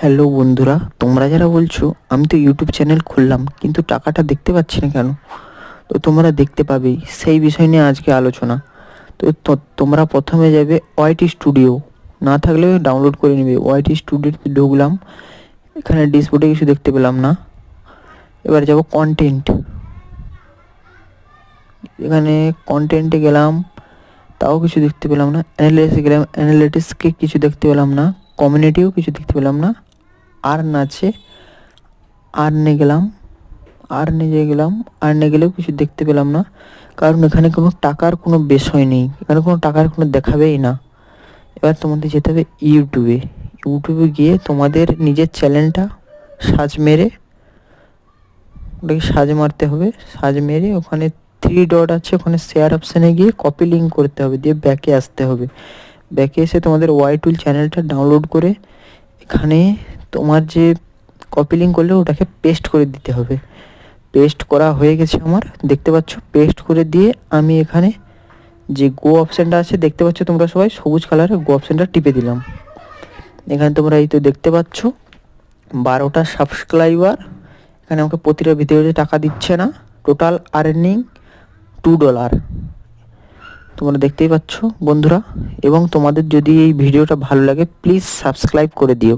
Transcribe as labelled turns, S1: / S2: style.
S1: Hello বন্ধুরা, তোমরা যারা বলছো আমি তো ইউটিউব চ্যানেল খুললাম কিন্তু টাকাটা দেখতে পাচ্ছি না কেন। তো তোমরা দেখতে পাবেই, সেই বিষয় নিয়ে আজকে আলোচনা। তোমরা প্রথমে যাবে ওয়াইটি স্টুডিও, না থাকলে ডাউনলোড করে নেবে। ওয়াইটি স্টুডিওতে ঢুকলাম, এখানে ডিসপ্লে কিছু দেখতে পেলাম না। এবার যাব কন্টেন্ট, এখানে কন্টেন্টে গেলাম, তাও কিছু দেখতে পেলাম না। অ্যানালিটিক্সে গেলাম, অ্যানালিটিক্সকে কিছু দেখতে পেলাম না। কমিউনিটিও কিছু দেখতে পেলাম না। আর্ন আছে, আর্নে গেলাম, আর্নে গেলেও কিছু দেখতে পেলাম না, কারণ এখানে কোনো টাকার কোনো বিষয় নেই, এখানে কোনো টাকার কোনো দেখাবেই না। এবার তোমাদের যেতে হবে ইউটিউবে গিয়ে তোমাদের নিজের চ্যানেলটা সার্চ মেরে, ওটাকে সার্চ মারতে হবে। সার্চ মেরে ওখানে 3 ডট আছে, ওখানে শেয়ার অপশানে গিয়ে কপি লিঙ্ক করতে হবে, দিয়ে ব্যাকে আসতে হবে। ব্যাকে এসে তোমাদের ওয়াই টুল চ্যানেলটা ডাউনলোড করে এখানে তোমার যে কপি লিঙ্ক করলে ওটাকে পেস্ট করে দিতে হবে। পেস্ট করা হয়ে গেছে আমার, দেখতে পাচ্ছ। পেস্ট করে দিয়ে আমি এখানে যে গো অপশানটা আছে দেখতে পাচ্ছ তোমরা সবাই, সবুজ কালারের গো অপশানটা টিপে দিলাম। এখানে তোমরা এই তো দেখতে পাচ্ছ 12টা সাবস্ক্রাইবার। এখানে আমাকে প্রতিটা ভিডিওতে টাকা দিচ্ছে না। Total earning $2। তোমরা দেখতেই পাচ্ছ বন্ধুরা। এবং তোমাদের যদি এই ভিডিওটা ভালো লাগে প্লিজ সাবস্ক্রাইব করে দিও।